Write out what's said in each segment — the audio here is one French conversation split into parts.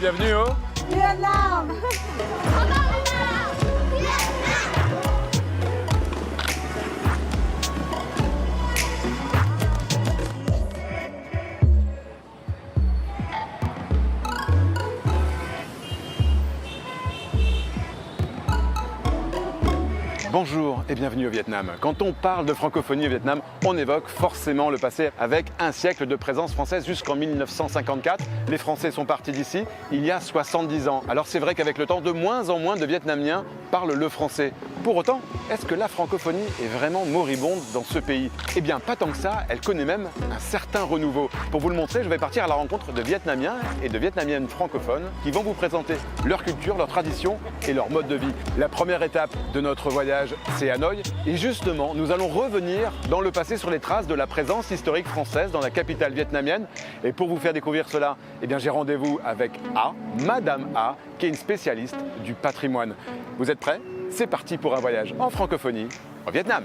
bienvenue au Vietnam. Bonjour et bienvenue au Vietnam. Quand on parle de francophonie au Vietnam, on évoque forcément le passé avec un siècle de présence française jusqu'en 1954. Les Français sont partis d'ici il y a 70 ans. Alors c'est vrai qu'avec le temps, de moins en moins de Vietnamiens parlent le français. Pour autant, est-ce que la francophonie est vraiment moribonde dans ce pays? Eh bien, pas tant que ça, elle connaît même un certain renouveau. Pour vous le montrer, je vais partir à la rencontre de Vietnamiens et de Vietnamiennes francophones qui vont vous présenter leur culture, leur tradition et leur mode de vie. La première étape de notre voyage, c'est Hanoï. Et justement, nous allons revenir dans le passé sur les traces de la présence historique française dans la capitale vietnamienne. Et pour vous faire découvrir cela, eh bien, j'ai rendez-vous avec A, Madame A, qui est une spécialiste du patrimoine. Vous êtes prêts? C'est parti pour un voyage en francophonie au Vietnam.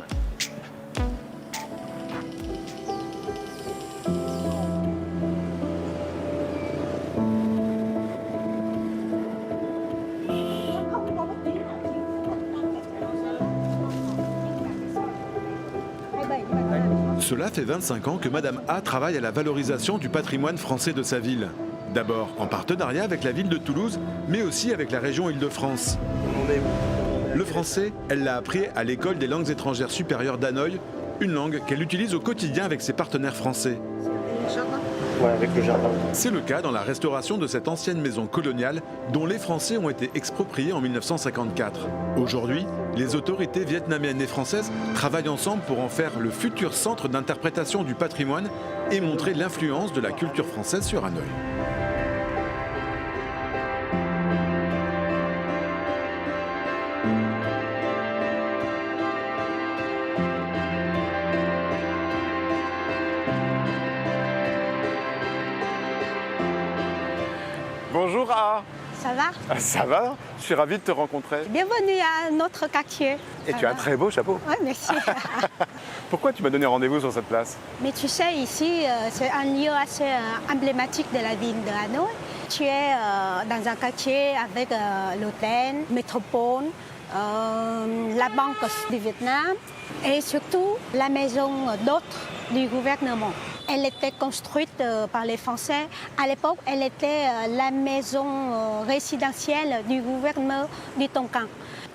Cela fait 25 ans que Madame A travaille à la valorisation du patrimoine français de sa ville. D'abord en partenariat avec la ville de Toulouse, mais aussi avec la région Île-de-France. Le français, elle l'a appris à l'école des langues étrangères supérieures d'Hanoï, une langue qu'elle utilise au quotidien avec ses partenaires français. Ouais, avec le jardin. C'est le cas dans la restauration de cette ancienne maison coloniale dont les Français ont été expropriés en 1954. Aujourd'hui, les autorités vietnamiennes et françaises travaillent ensemble pour en faire le futur centre d'interprétation du patrimoine et montrer l'influence de la culture française sur Hanoï. Bonjour A. Ça va? Ça va? Je suis ravi de te rencontrer. Bienvenue à notre quartier. Et tu as un très beau chapeau. Oui, merci. Pourquoi tu m'as donné rendez-vous sur cette place? Mais tu sais, ici, c'est un lieu assez emblématique de la ville de Hanoï. Tu es dans un quartier avec l'hôtel, Métropole, la Banque du Vietnam et surtout la maison d'hôtes du gouvernement. Elle était construite par les Français. À l'époque, elle était la maison résidentielle du gouverneur du Tonkin.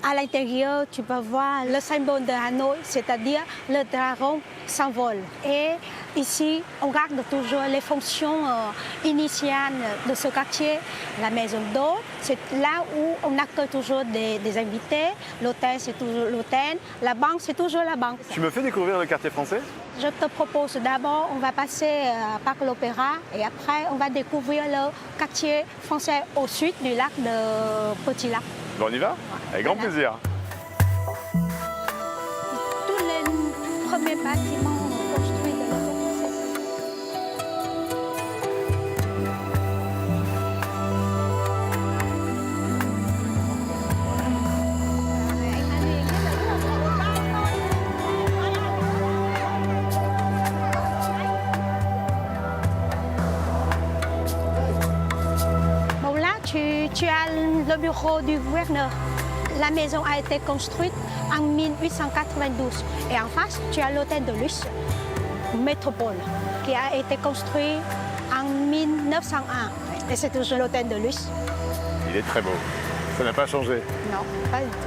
À l'intérieur, tu peux voir le symbole de Hanoï, c'est-à-dire le dragon s'envole. Et ici, on garde toujours les fonctions initiales de ce quartier. La maison d'hôte, c'est là où on accueille toujours des invités. L'hôtel, c'est toujours l'hôtel. La banque, c'est toujours la banque. Tu me fais découvrir le quartier français? Je te propose d'abord, on va passer par l'Opéra et après, on va découvrir le quartier français au sud du lac de Petit Lac. Bon, on y va? Avec grand plaisir. Tous les premiers bâtiments construits de l'époque. Bon, là, tu as le bureau du gouverneur. La maison a été construite en 1892. Et en face, tu as l'hôtel de luxe, Métropole, qui a été construit en 1901. Et c'est toujours l'hôtel de luxe. Il est très beau. Ça n'a pas changé. Non, pas du tout.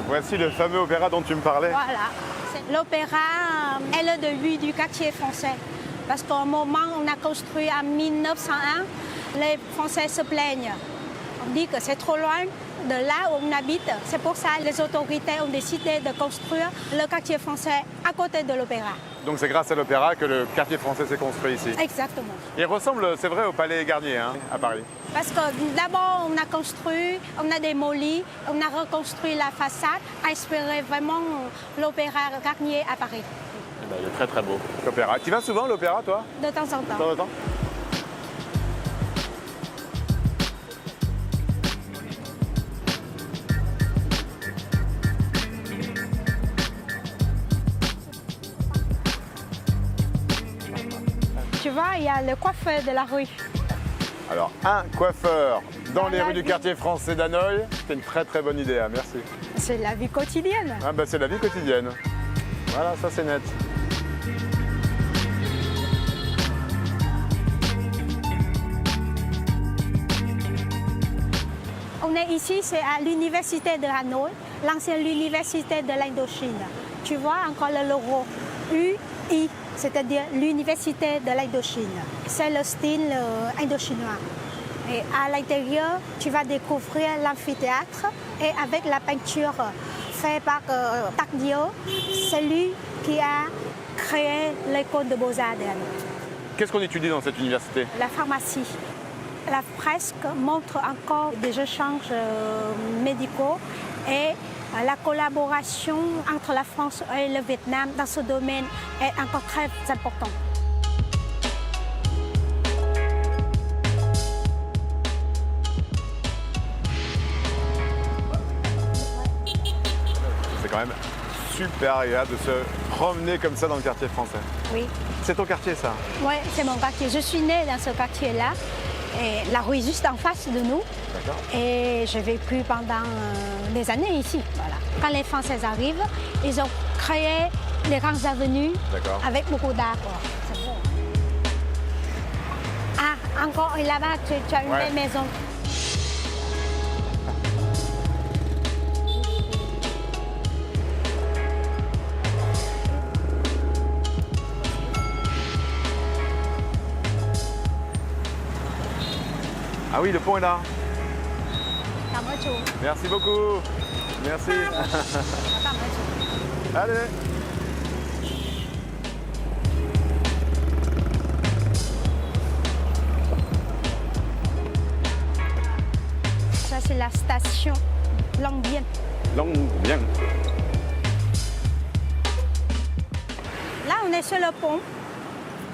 Voici le fameux opéra dont tu me parlais. Voilà. L'opéra est le début du quartier français. Parce qu'au moment où on a construit en 1901, les Français se plaignent. On dit que c'est trop loin, de là où on habite. C'est pour ça que les autorités ont décidé de construire le quartier français à côté de l'opéra. Donc c'est grâce à l'opéra que le quartier français s'est construit ici. Exactement. Il ressemble, c'est vrai, au Palais Garnier à Paris. Parce que d'abord, on a construit, on a démoli, on a reconstruit la façade, inspiré vraiment l'opéra Garnier à Paris. Eh ben, il est très très beau, l'opéra. Tu vas souvent à l'opéra, toi? De temps en temps. De temps en temps. Tu vois, il y a le coiffeur de la rue. Alors, un coiffeur dans les la rues du vie. quartier français d'Hanoï, c'est une très très bonne idée, hein, merci. C'est la vie quotidienne. Ah ben, c'est la vie quotidienne. Voilà, ça c'est net. On est ici, c'est à l'université de Hanoï, l'ancienne université de l'Indochine. Tu vois encore le logo UI, c'est-à-dire l'université de l'Indochine. C'est le style indochinois. Et à l'intérieur, tu vas découvrir l'amphithéâtre et avec la peinture faite par Takdio, celui qui a créé l'école de beaux-arts de Hanoï. Qu'est-ce qu'on étudie dans cette université? La pharmacie. La fresque montre encore des échanges médicaux et la collaboration entre la France et le Vietnam dans ce domaine est encore très importante. C'est quand même super agréable de se promener comme ça dans le quartier français. Oui, C'est ton quartier, ça? ouais, c'est mon quartier. Je suis née dans ce quartier-là. Et la rue est juste en face de nous. D'accord. Et j'ai vécu pendant des années ici. Voilà. Quand les Français arrivent, ils ont créé les grandes avenues D'accord. avec beaucoup d'arbres. C'est beau. Ah, encore, et là-bas, tu as une Ouais. belle maison. Ah oui, le pont est là. Cảm ơn chú. Merci beaucoup. Merci. Cảm ơn chú. Allez. Ça, c'est la station Long Bien. Long bien. Là, on est sur le pont.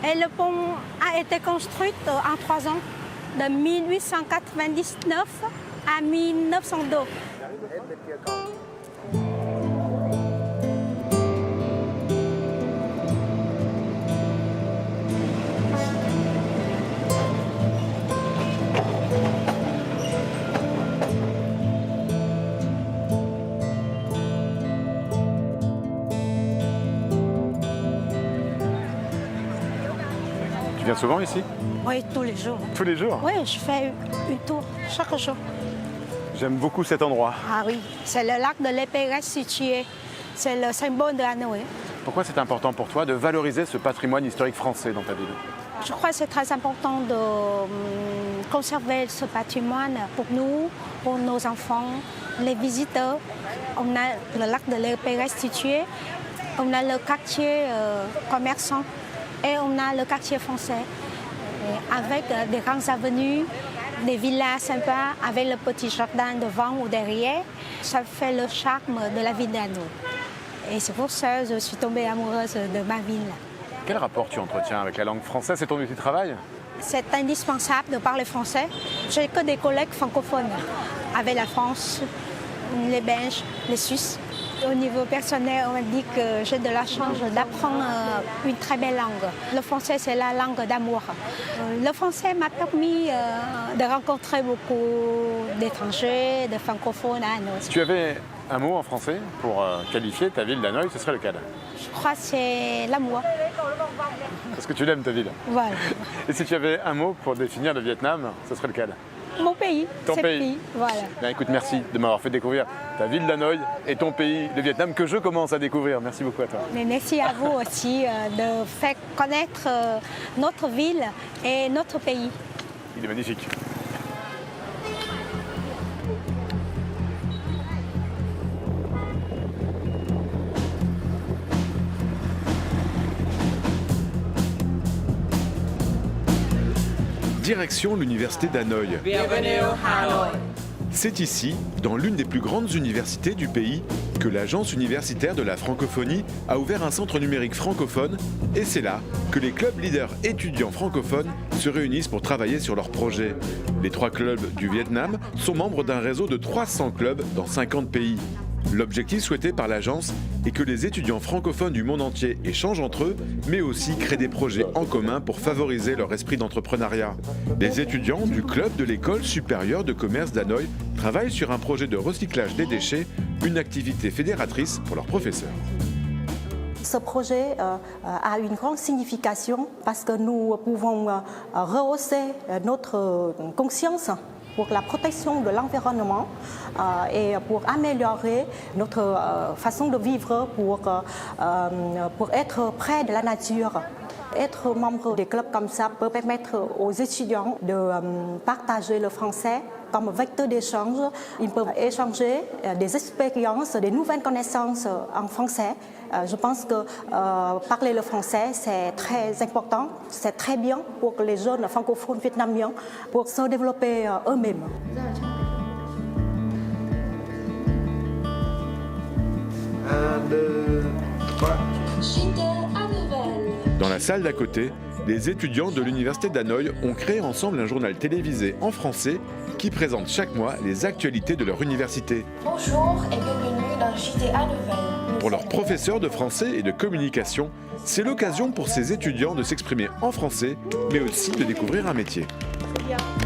Et le pont a été construit en 3 ans, de 1899 à 1902. Tu viens souvent ici? Oui, tous les jours. Tous les jours? Oui, je fais une tour chaque jour. J'aime beaucoup cet endroit. Ah oui, c'est le lac de l'Épérès situé. C'est le symbole de Hanoï. Pourquoi c'est important pour toi de valoriser ce patrimoine historique français dans ta ville? Je crois que c'est très important de conserver ce patrimoine pour nous, pour nos enfants, les visiteurs. On a le lac de l'Épérès situé, on a le quartier commerçant et on a le quartier français. Et avec des grandes avenues, des villas sympas, avec le petit jardin devant ou derrière, ça fait le charme de la ville d'Hanoï. Et c'est pour ça que je suis tombée amoureuse de ma ville. Quel rapport tu entretiens avec la langue française? C'est ton outil de travail? C'est indispensable de parler français. J'ai que des collègues francophones avec la France, les Belges, les Suisses. Au niveau personnel, on m'a dit que j'ai de la chance d'apprendre une très belle langue. Le français, c'est la langue d'amour. Le français m'a permis de rencontrer beaucoup d'étrangers, de francophones à Hanoï. Si tu avais un mot en français pour qualifier ta ville d'Hanoï, ce serait lequel? Je crois que c'est l'amour. Parce que tu l'aimes, ta ville. Voilà. Et si tu avais un mot pour définir le Vietnam, ce serait lequel? Mon pays, Ton c'est pays. le pays. Voilà. Bien, écoute, merci de m'avoir fait découvrir ta ville d'Hanoï et ton pays, le Vietnam, que je commence à découvrir. Merci beaucoup à toi. Mais merci à vous aussi de faire connaître notre ville et notre pays. Il est magnifique. Direction l'université d'Hanoï. Bienvenue à Hanoï. C'est ici, dans l'une des plus grandes universités du pays, que l'Agence universitaire de la francophonie a ouvert un centre numérique francophone, et c'est là que les clubs leaders étudiants francophones se réunissent pour travailler sur leurs projets. Les 3 clubs du Vietnam sont membres d'un réseau de 300 clubs dans 50 pays. L'objectif souhaité par l'agence est que les étudiants francophones du monde entier échangent entre eux, mais aussi créent des projets en commun pour favoriser leur esprit d'entrepreneuriat. Les étudiants du club de l'école supérieure de commerce d'Hanoï travaillent sur un projet de recyclage des déchets, une activité fédératrice pour leurs professeurs. Ce projet a une grande signification parce que nous pouvons rehausser notre conscience pour la protection de l'environnement et pour améliorer notre façon de vivre, pour être près de la nature. Être membre des clubs comme ça peut permettre aux étudiants de partager le français comme vecteur d'échange. Ils peuvent échanger des expériences, des nouvelles connaissances en français. Je pense que parler le français, c'est très important, c'est très bien pour les jeunes francophones vietnamiens pour se développer eux-mêmes. Dans la salle d'à côté, les étudiants de l'université d'Hanoï ont créé ensemble un journal télévisé en français qui présente chaque mois les actualités de leur université. Bonjour et bienvenue dans JTA Nouvelle. Pour leurs professeurs de français et de communication, c'est l'occasion pour ces étudiants de s'exprimer en français, mais aussi de découvrir un métier.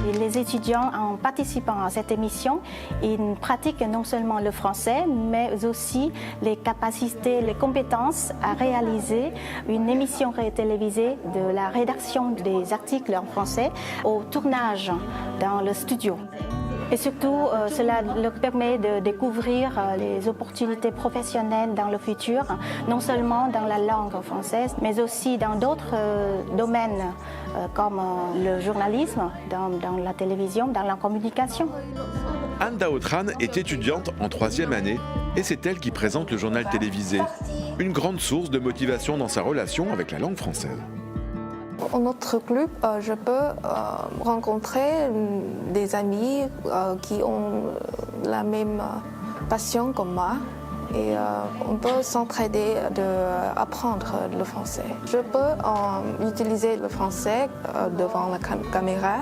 Et les étudiants, en participant à cette émission, ils pratiquent non seulement le français, mais aussi les capacités, les compétences à réaliser une émission télévisée de la rédaction des articles en français au tournage dans le studio. Et surtout, cela leur permet de découvrir les opportunités professionnelles dans le futur, non seulement dans la langue française, mais aussi dans d'autres domaines comme le journalisme, dans la télévision, dans la communication. Anne Dao Tran est étudiante en 3e année et c'est elle qui présente le journal télévisé. Une grande source de motivation dans sa relation avec la langue française. Dans notre club, je peux rencontrer des amis qui ont la même passion que moi et on peut s'entraider d'apprendre le français. Je peux utiliser le français devant la caméra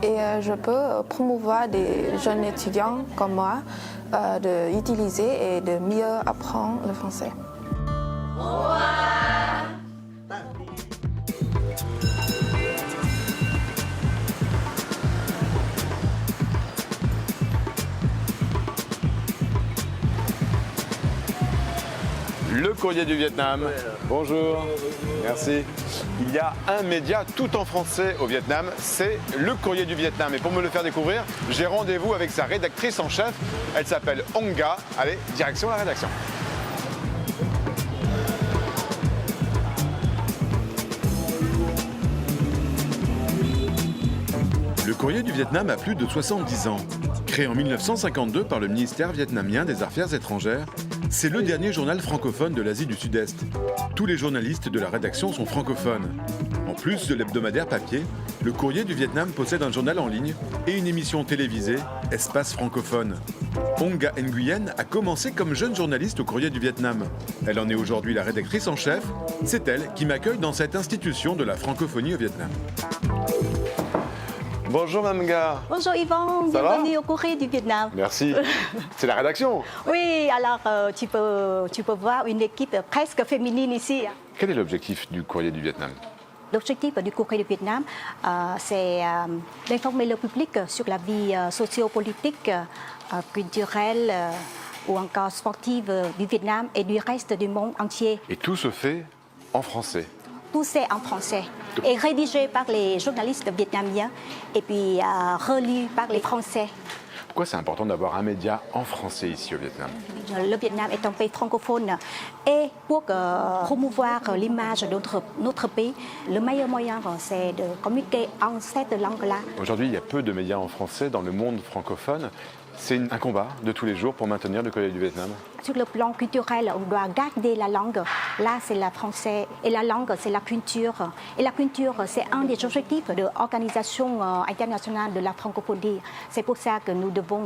et je peux promouvoir des jeunes étudiants comme moi d'utiliser et de mieux apprendre le français. Le Courrier du Vietnam. Bonjour. Merci. Il y a un média tout en français au Vietnam, c'est Le Courrier du Vietnam. Et pour me le faire découvrir, j'ai rendez-vous avec sa rédactrice en chef. Elle s'appelle Onga. Allez, direction la rédaction. Le Courrier du Vietnam a plus de 70 ans. Créé en 1952 par le ministère vietnamien des Affaires étrangères, c'est le dernier journal francophone de l'Asie du Sud-Est. Tous les journalistes de la rédaction sont francophones. En plus de l'hebdomadaire papier, le Courrier du Vietnam possède un journal en ligne et une émission télévisée, Espace francophone. Onga Nguyen a commencé comme jeune journaliste au Courrier du Vietnam. Elle en est aujourd'hui la rédactrice en chef. C'est elle qui m'accueille dans cette institution de la francophonie au Vietnam. Bonjour Mme Nga. Bonjour Yvon, Ça va? bienvenue au Courrier du Vietnam. Merci. C'est la rédaction. Oui, alors tu peux voir une équipe presque féminine ici. Quel est l'objectif du Courrier du Vietnam? L'objectif du Courrier du Vietnam, c'est d'informer le public sur la vie socio-politique, culturelle ou encore sportive du Vietnam et du reste du monde entier. Et tout se fait en français. Tout c'est en français et rédigé par les journalistes vietnamiens et puis relu par les Français. Pourquoi c'est important d'avoir un média en français ici au Vietnam? Le Vietnam est un pays francophone et pour promouvoir l'image de notre pays, le meilleur moyen c'est de communiquer en cette langue-là. Aujourd'hui, il y a peu de médias en français dans le monde francophone. C'est un combat de tous les jours pour maintenir le courrier du Vietnam. Sur le plan culturel, on doit garder la langue. Là, c'est le français. Et la langue, c'est la culture. Et la culture, c'est un des objectifs de l'Organisation internationale de la francophonie. C'est pour ça que nous devons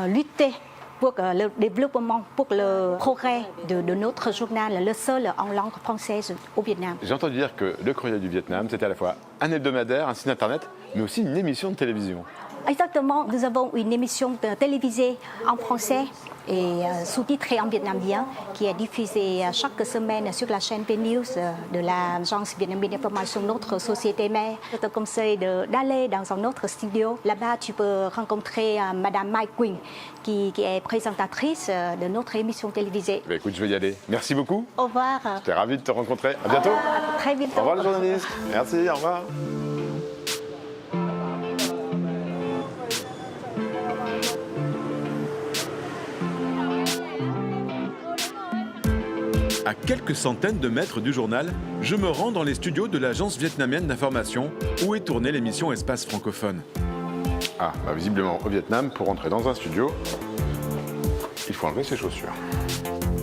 lutter pour le développement, pour le progrès de notre journal, le seul en langue française au Vietnam. J'ai entendu dire que le courrier du Vietnam, c'était à la fois un hebdomadaire, un site internet, mais aussi une émission de télévision. Exactement, nous avons une émission télévisée en français et sous-titrée en vietnamien qui est diffusée chaque semaine sur la chaîne VNews de l'agence vietnamienne d'information, notre société mère. Je te conseille d'aller dans un autre studio. Là-bas, tu peux rencontrer Madame Mai Quỳnh qui est présentatrice de notre émission télévisée. Bah, écoute, je vais y aller. Merci beaucoup. Au revoir. J'étais ravi de te rencontrer. À bientôt. À très bientôt. Au revoir les journalistes. Merci, au revoir. À quelques centaines de mètres du journal, je me rends dans les studios de l'agence vietnamienne d'information où est tournée l'émission Espace francophone. Ah, bah visiblement au Vietnam, pour entrer dans un studio, il faut enlever ses chaussures.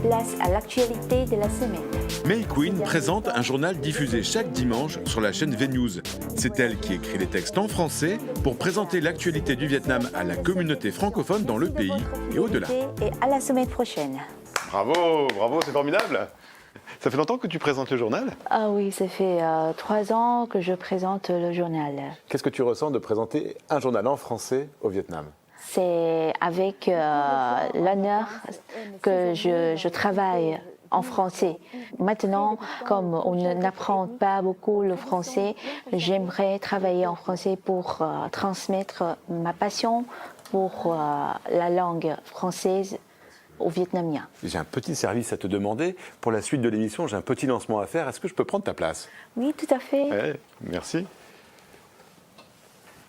Place à l'actualité de la semaine. Mai Quỳnh présente un journal diffusé chaque dimanche sur la chaîne VNews. C'est elle qui écrit les textes en français pour présenter l'actualité du Vietnam à la communauté francophone dans le pays et au-delà. Et à la semaine prochaine. Bravo, bravo, c'est formidable. Ça fait longtemps que tu présentes le journal? Ah oui, ça fait 3 ans que je présente le journal. Qu'est-ce que tu ressens de présenter un journal en français au Vietnam? C'est avec l'honneur que je travaille en français. Maintenant, comme on n'apprend pas beaucoup le français, j'aimerais travailler en français pour transmettre ma passion pour la langue française aux Vietnamiens. J'ai un petit service à te demander. Pour la suite de l'émission, j'ai un petit lancement à faire. Est-ce que je peux prendre ta place? Oui, tout à fait. Ouais, merci.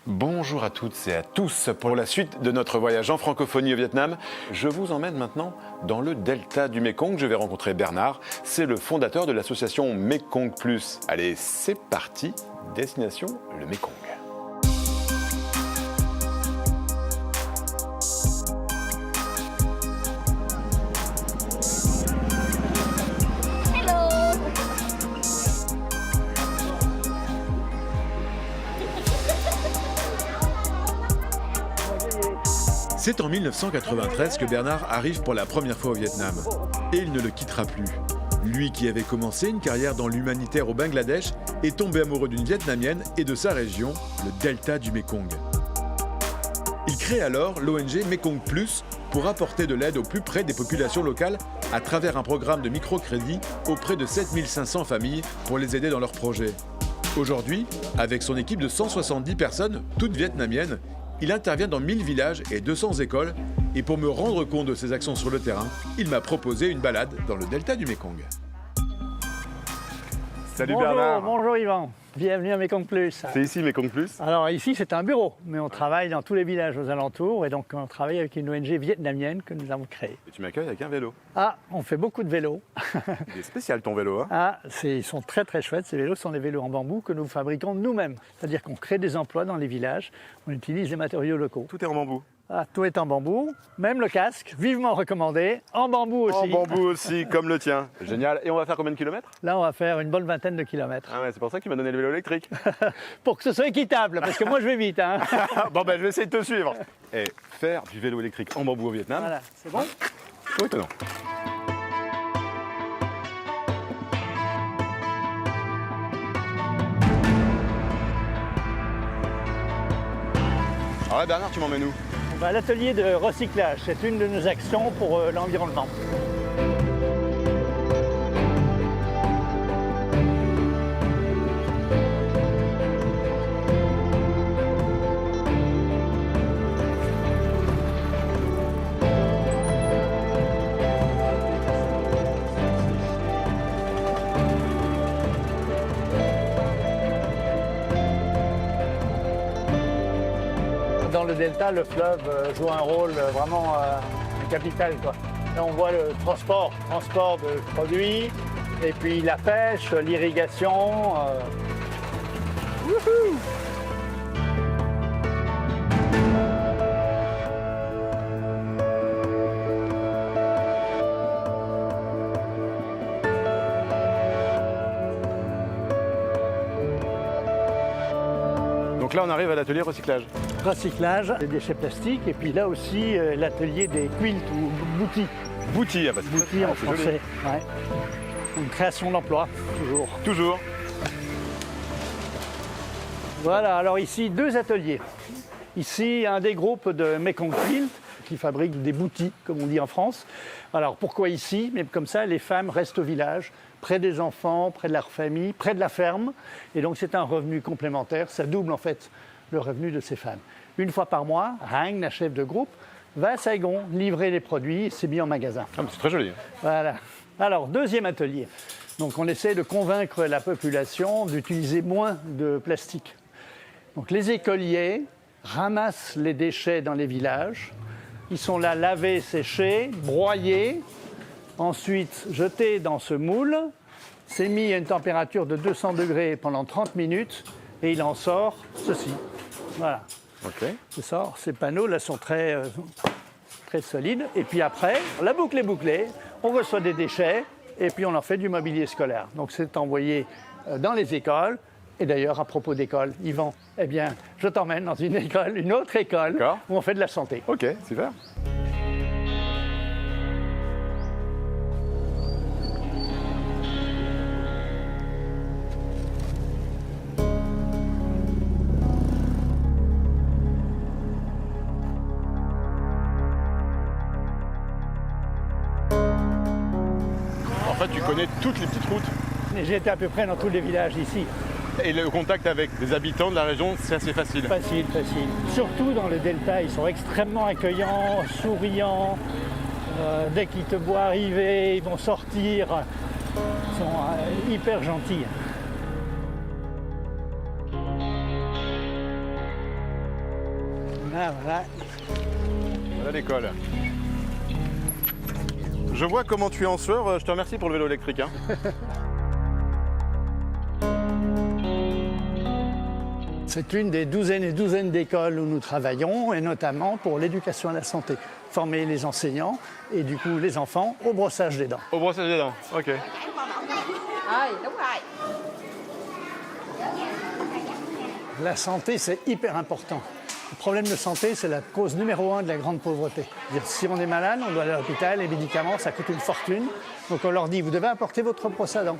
Bonjour à toutes et à tous. Pour la suite de notre voyage en francophonie au Vietnam, je vous emmène maintenant dans le delta du Mekong. Je vais rencontrer Bernard. C'est le fondateur de l'association Mekong Plus. Allez, c'est parti. Destination le Mekong. C'est en 1993 que Bernard arrive pour la première fois au Vietnam. Et il ne le quittera plus. Lui qui avait commencé une carrière dans l'humanitaire au Bangladesh est tombé amoureux d'une Vietnamienne et de sa région, le delta du Mekong. Il crée alors l'ONG Mekong Plus pour apporter de l'aide au plus près des populations locales à travers un programme de microcrédit auprès de 7500 familles pour les aider dans leurs projets. Aujourd'hui, avec son équipe de 170 personnes, toutes vietnamiennes, il intervient dans 1000 villages et 200 écoles. Et pour me rendre compte de ses actions sur le terrain, il m'a proposé une balade dans le delta du Mekong. Salut Bonjour, Bernard. bonjour Yvan, bienvenue à Mekong Plus. C'est ici Mekong Plus? Alors ici c'est un bureau, mais on travaille dans tous les villages aux alentours et donc on travaille avec une ONG vietnamienne que nous avons créée. Et tu m'accueilles avec un vélo. Ah, on fait beaucoup de vélos. Il est spécial ton vélo, hein? Ah, ils sont très très chouettes, ces vélos sont des vélos en bambou que nous fabriquons nous-mêmes. C'est-à-dire qu'on crée des emplois dans les villages, on utilise les matériaux locaux. Tout est en bambou. Ah, tout est en bambou, même le casque, vivement recommandé, en bambou aussi. En bambou aussi, comme le tien. Génial. Et on va faire combien de kilomètres? Là on va faire une bonne vingtaine de kilomètres. Ah ouais, c'est pour ça qu'il m'a donné le vélo électrique. Pour que ce soit équitable, parce que moi je vais vite. Hein. Bon ben je vais essayer de te suivre. Et faire du vélo électrique en bambou au Vietnam, Voilà, c'est bon? c'est étonnant. Alors là Bernard, tu m'emmènes où? On va à l'atelier de recyclage, c'est une de nos actions pour l'environnement. Dans le delta, le fleuve joue un rôle vraiment capital, quoi. Là, on voit le transport de produits, et puis la pêche, l'irrigation. Wouhou! Donc là, on arrive à l'atelier recyclage. Recyclage des déchets plastiques et puis là aussi l'atelier des quilts ou boutis. Boutis, ah bah c'est Boutis en c'est joli. français. Ouais. Une création d'emploi, toujours. Toujours. Voilà, alors ici, 2 ateliers. Ici, un des groupes de Mekong Quilt qui fabrique des boutis, comme on dit en France. Alors, pourquoi ici? Mais comme ça, les femmes restent au village, près des enfants, près de leur famille, près de la ferme. Et donc, c'est un revenu complémentaire. Ça double, en fait, le revenu de ces femmes. Une fois par mois, Rang, la chef de groupe, va à Saigon livrer les produits. C'est mis en magasin. Ah, mais c'est très joli. Voilà. Alors, 2e atelier. Donc, on essaie de convaincre la population d'utiliser moins de plastique. Donc, les écoliers ramassent les déchets dans les villages. Ils sont là lavés, séchés, broyés, ensuite jetés dans ce moule. C'est mis à une température de 200 degrés pendant 30 minutes et il en sort ceci. Voilà. Ok. Il sort. Ces panneaux là sont très solides. Et puis après, la boucle est bouclée, on reçoit des déchets et puis on en fait du mobilier scolaire. Donc c'est envoyé dans les écoles. Et d'ailleurs, à propos d'école, Yvan, eh bien, je t'emmène dans une école, une autre école, où on fait de la santé. Ok, super. En fait, tu connais toutes les petites routes. J'ai été à peu près dans tous les villages ici. Et le contact avec des habitants de la région, c'est assez facile. Facile. Surtout dans le delta, ils sont extrêmement accueillants, souriants. Dès qu'ils te voient arriver, ils vont sortir. Ils sont hyper gentils. Voilà. Voilà l'école. Je vois comment tu es en sueur. Je te remercie pour le vélo électrique. Hein. C'est une des douzaines et douzaines d'écoles où nous travaillons, et notamment pour l'éducation à la santé. Former les enseignants et du coup les enfants au brossage des dents. Au brossage des dents, ok. La santé, c'est hyper important. Le problème de santé, c'est la cause numéro 1 de la grande pauvreté. C'est-à-dire, si on est malade, on doit aller à l'hôpital, les médicaments, ça coûte une fortune. Donc on leur dit, vous devez apporter votre brosse à dents.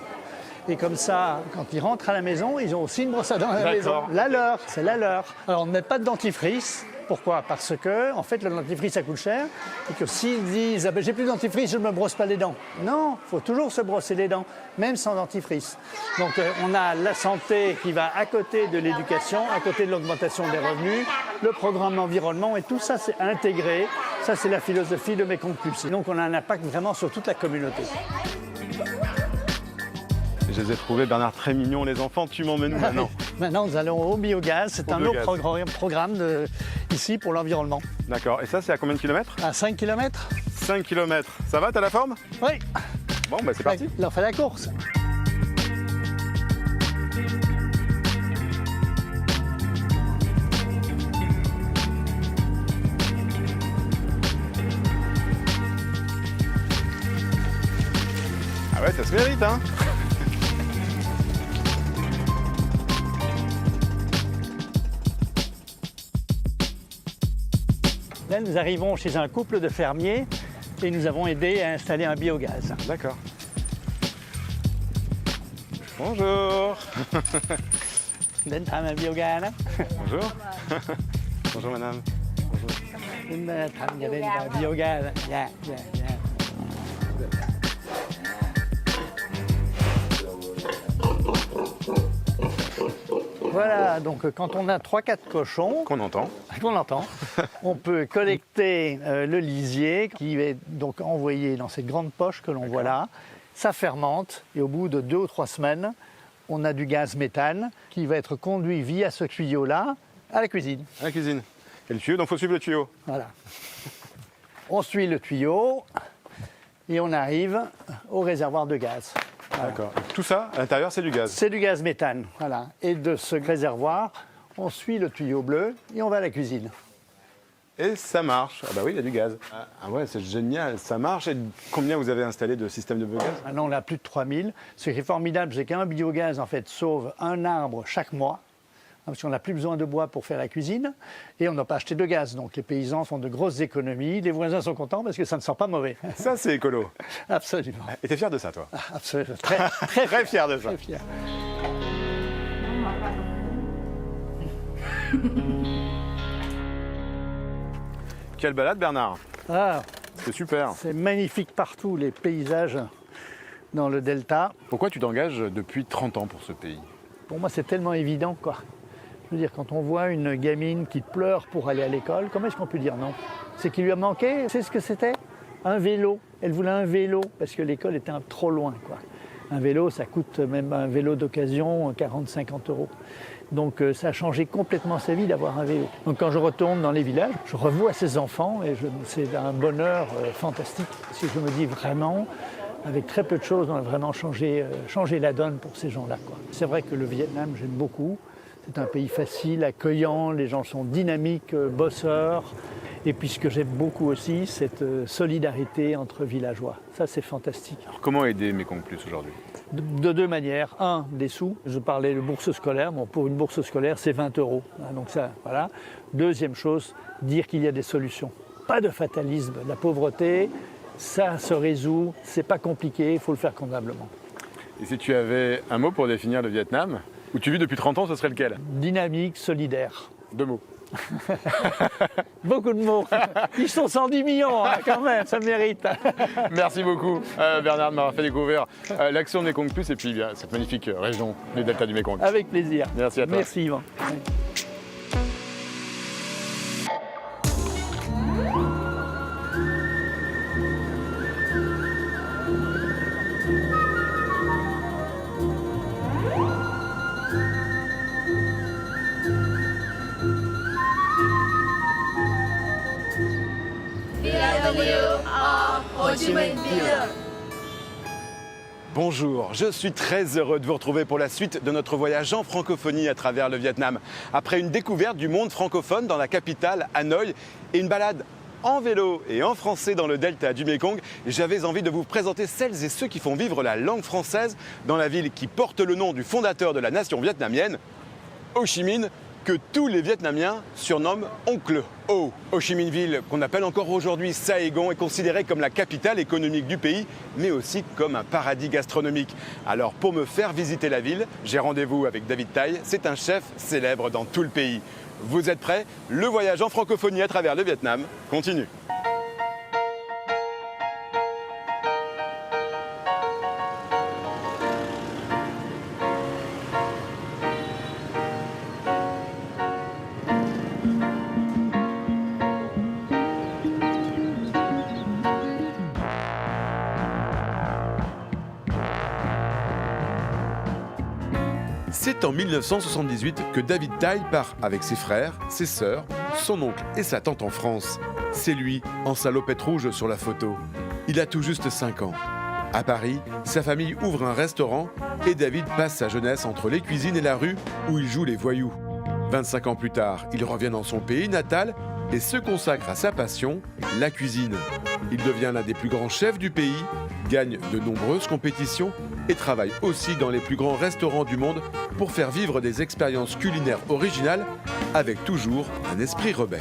Et comme ça, quand ils rentrent à la maison, ils ont aussi une brosse à dents à la maison. La leur, c'est la leur. Alors on ne met pas de dentifrice. Pourquoi? Parce que, en fait, le dentifrice, ça coûte cher. Et que s'ils disent, ah ben, j'ai plus de dentifrice, je ne me brosse pas les dents. Non, il faut toujours se brosser les dents, même sans dentifrice. Donc on a la santé qui va à côté de l'éducation, à côté de l'augmentation des revenus, le programme environnement, et tout ça, c'est intégré. Ça, c'est la philosophie de Mekong Quilt. Donc on a un impact vraiment sur toute la communauté. Je les ai trouvés, Bernard, très mignons, les enfants. Tu m'emmènes où maintenant? Maintenant, nous allons au biogaz. C'est un autre programme ici pour l'environnement. D'accord. Et ça, c'est à combien de kilomètres? À 5 km. 5 km. Ça va, t'as la forme? Oui. Bon, bah c'est parti. Là, on fait la course. Ah ouais, ça se mérite, hein? Là, nous arrivons chez un couple de fermiers et nous avons aidé à installer un biogaz. D'accord. Bonjour. Un biogaz. Bonjour. Bonjour, madame. Bonjour. Biogaz. Voilà, donc quand on a 3-4 cochons... Qu'on entend. On peut collecter le lisier qui est donc envoyé dans cette grande poche que l'on voit là. Ça fermente et au bout de 2 ou 3 semaines, on a du gaz méthane qui va être conduit via ce tuyau-là à la cuisine. À la cuisine. Et le tuyau, donc il faut suivre le tuyau. Voilà. On suit le tuyau et on arrive au réservoir de gaz. Voilà. D'accord. Tout ça, à l'intérieur, c'est du gaz. C'est du gaz méthane, voilà. Et de ce réservoir, on suit le tuyau bleu et on va à la cuisine. Et ça marche. Ah bah oui, il y a du gaz. Ah ouais, c'est génial, ça marche. Et combien vous avez installé de systèmes de biogaz? Maintenant, on a plus de 3000. Ce qui est formidable, c'est qu'un biogaz, en fait, sauve un arbre chaque mois. parce qu'on n'a plus besoin de bois pour faire la cuisine et on n'a pas acheté de gaz. Donc les paysans font de grosses économies, les voisins sont contents parce que ça ne sent pas mauvais. Ça, c'est écolo. Absolument. Et t'es fier de ça, toi? Absolument. Très fier de ça. Très fier. Quelle balade, Bernard. Ah, C'est super. c'est magnifique partout, les paysages dans le delta. Pourquoi tu t'engages depuis 30 ans pour ce pays? Pour moi, c'est tellement évident, quoi. Je veux dire, quand on voit une gamine qui pleure pour aller à l'école, comment est-ce qu'on peut dire non? C'est qu'il lui a manqué, c'est ce que c'était? Un vélo. Elle voulait un vélo parce que l'école était trop loin, quoi. Un vélo, ça coûte même un vélo d'occasion 40-50 €. Donc ça a changé complètement sa vie d'avoir un vélo. Donc quand je retourne dans les villages, je revois ces enfants et c'est un bonheur fantastique. Parce que je me dis vraiment, avec très peu de choses, on a vraiment changé la donne pour ces gens-là, quoi. C'est vrai que le Vietnam, j'aime beaucoup. C'est un pays facile, accueillant, les gens sont dynamiques, bosseurs. Et puis ce que j'aime beaucoup aussi, cette solidarité entre villageois. Ça, c'est fantastique. Alors, comment aider Mekong Plus aujourd'hui? De deux manières. Un, des sous. Je parlais de bourse scolaire. Bon, pour une bourse scolaire, c'est 20 €. Donc ça, voilà. Deuxième chose, dire qu'il y a des solutions. Pas de fatalisme. La pauvreté, ça se résout. C'est pas compliqué. Il faut le faire convenablement. Et si tu avais un mot pour définir le Vietnam, où tu vis depuis 30 ans, ce serait lequel? Dynamique, solidaire. 2 mots. Beaucoup de mots. Ils sont 110 millions, hein, quand même, ça mérite. Merci beaucoup, Bernard, de m'avoir fait découvrir l'action Mekong Plus et puis bien, cette magnifique région du delta du Mekong. Avec plaisir. Merci à toi. Merci, Yvan. Bonjour, je suis très heureux de vous retrouver pour la suite de notre voyage en francophonie à travers le Vietnam. Après une découverte du monde francophone dans la capitale, Hanoï, et une balade en vélo et en français dans le delta du Mekong, j'avais envie de vous présenter celles et ceux qui font vivre la langue française dans la ville qui porte le nom du fondateur de la nation vietnamienne, Ho Chi Minh, que tous les Vietnamiens surnomment Oncle Ho. Ho Chi Minh Ville, qu'on appelle encore aujourd'hui Saigon, est considérée comme la capitale économique du pays, mais aussi comme un paradis gastronomique. Alors pour me faire visiter la ville, j'ai rendez-vous avec David Tay, c'est un chef célèbre dans tout le pays. Vous êtes prêts? Le voyage en francophonie à travers le Vietnam continue. C'est en 1978 que David Tay part avec ses frères, ses sœurs, son oncle et sa tante en France. C'est lui, en salopette rouge sur la photo. Il a tout juste 5 ans. À Paris, sa famille ouvre un restaurant et David passe sa jeunesse entre les cuisines et la rue où il joue les voyous. 25 ans plus tard, il revient dans son pays natal et se consacre à sa passion, la cuisine. Il devient l'un des plus grands chefs du pays, gagne de nombreuses compétitions et travaille aussi dans les plus grands restaurants du monde pour faire vivre des expériences culinaires originales avec toujours un esprit rebelle.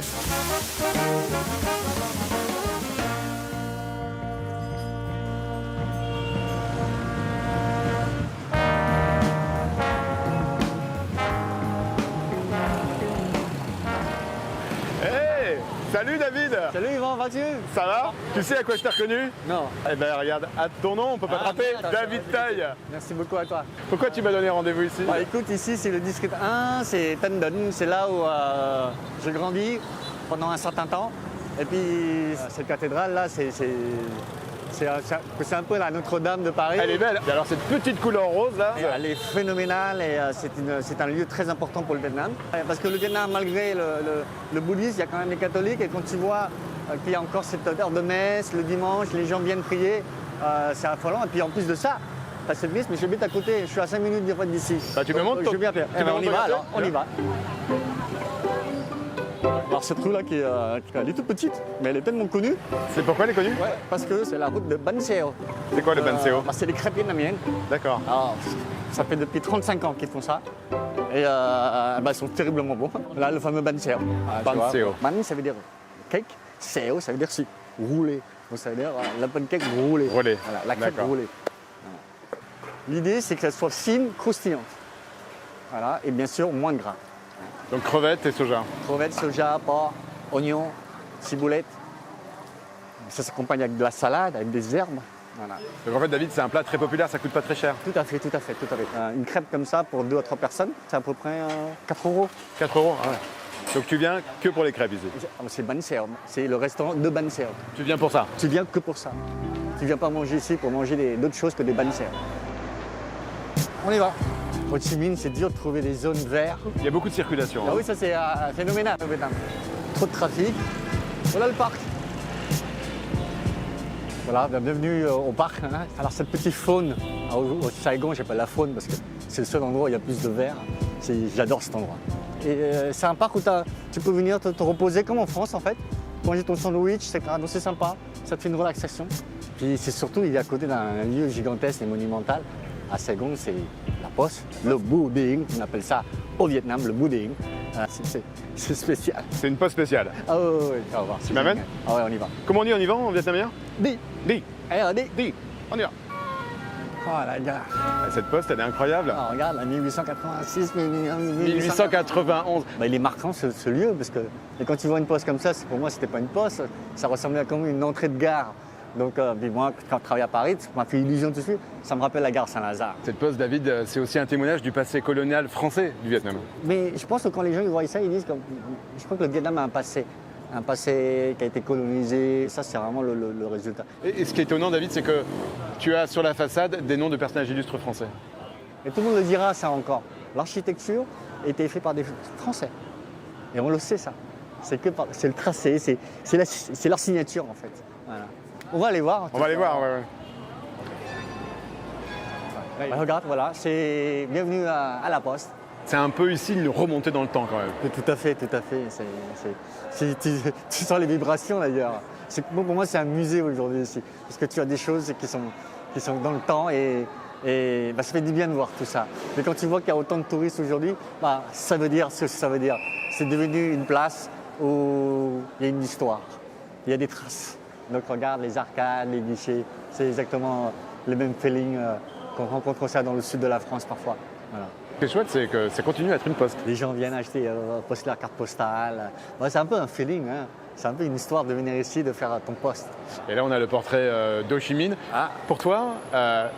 Salut David! Salut Yvan, vas-tu? Ça va? Tu sais à quoi je t'ai reconnu? Non. Eh ben regarde, à ton nom, on peut pas te rappeler, David Tay. Merci beaucoup à toi. Pourquoi tu m'as donné rendez-vous ici? Bah, écoute, ici c'est le district 1, c'est Tân Duân, c'est là où j'ai grandi pendant un certain temps. Et puis cette cathédrale là, c'est un peu la Notre-Dame de Paris. Elle est belle. Et alors cette petite couleur rose là, elle est phénoménale et c'est un lieu très important pour le Vietnam. Parce que le Vietnam, malgré le bouddhisme, il y a quand même les catholiques et quand tu vois qu'il y a encore cette heure de messe le dimanche, les gens viennent prier, c'est affolant. Et puis en plus de ça, tu as cette messe, mais j'habite à côté, je suis à 5 minutes d'ici. Bah, tu me montres Je viens faire. On y va alors, on y va. Alors cette rue-là, elle est toute petite, mais elle est tellement connue. C'est pourquoi elle est connue? Ouais, parce que c'est la route de Ban Seo. C'est quoi le Ban Seo? C'est les crêpes vietnamiennes. D'accord. Alors, ça fait depuis 35 ans qu'ils font ça. Et ils sont terriblement bons. Là, le fameux banseo. Banseo. Ban, ça veut dire cake. Seo, ça veut dire roulé. Donc ça veut dire la pancake roulée. Roulé. Voilà, la crêpe roulée. Voilà. L'idée, c'est que ça soit fine, croustillante. Voilà, et bien sûr, moins de gras. Donc crevettes et soja. Crevettes, soja, porc, oignons, ciboulette. Ça s'accompagne avec de la salade, avec des herbes. Voilà. Donc en fait, David, c'est un plat très populaire, ça coûte pas très cher. Tout à fait. Une crêpe comme ça pour 2 à 3 personnes, c'est à peu près 4 euros. 4 euros. Ah ouais. Donc tu viens que pour les crêpes ici. C'est Banseo, c'est le restaurant de Banseo. Tu viens pour ça. Tu viens que pour ça. Tu viens pas manger ici pour manger d'autres choses que des Banseo. On y va. Ho Chi Minh, c'est dur de trouver des zones vertes. Il y a beaucoup de circulation. Ah oui, ça c'est phénoménal au Vietnam. Trop de trafic. Voilà le parc. Voilà, bienvenue au parc. Alors cette petite faune au Saigon, j'appelle la faune parce que c'est le seul endroit où il y a plus de verre. J'adore cet endroit. Et c'est un parc où tu peux venir te reposer comme en France en fait. Manger ton sandwich, etc. Donc c'est sympa, ça te fait une relaxation. Puis c'est surtout, il est à côté d'un lieu gigantesque et monumental. À Saigon, c'est la poste, le Bu Dinh, on appelle ça au Vietnam le Bu Dinh. C'est spécial. C'est une poste spéciale. Ah oui, on va voir. Tu m'amènes? Ah ouais, on y va. Comment on dit en y va en vietnamien? Di. Di. Di. On y va. Oh la gare. Cette poste, elle est incroyable. Ah, regarde, 1886, 1891. Il est marquant ce lieu, parce que et quand tu vois une poste comme ça, pour moi, c'était pas une poste, ça ressemblait à comme une entrée de gare. Donc, puis moi, quand je travaillais à Paris, ça m'a fait illusion tout de suite, ça me rappelle la gare Saint-Lazare. Cette poste, David, c'est aussi un témoignage du passé colonial français du Vietnam. Mais je pense que quand les gens ils voient ça, ils disent que je crois que le Vietnam a un passé qui a été colonisé, ça c'est vraiment le résultat. Et ce qui est étonnant, David, c'est que tu as sur la façade des noms de personnages illustres français. Et tout le monde le dira ça encore. L'architecture a été faite par des Français. Et on le sait ça. C'est le tracé, c'est leur signature en fait. Voilà. On va aller voir. On va aller voir, ouais. Regarde, voilà, c'est bienvenue à la Poste. C'est un peu ici une remontée dans le temps quand même. Tout à fait. Tu sens les vibrations d'ailleurs. Pour moi, c'est un musée aujourd'hui ici. Parce que tu as des choses qui sont dans le temps et ça fait du bien de voir tout ça. Mais quand tu vois qu'il y a autant de touristes aujourd'hui, ça veut dire ce que ça veut dire. C'est devenu une place où il y a une histoire, il y a des traces. Donc regarde les arcades, les guichets, c'est exactement le même feeling qu'on rencontre ça dans le sud de la France parfois. Voilà. Ce qui est chouette, c'est que ça continue à être une poste. Les gens viennent acheter, poster leur carte postale. C'est un peu un feeling, hein. C'est un peu une histoire de venir ici, de faire ton poste. Et là, on a le portrait d'Ho Chi Minh. Pour toi,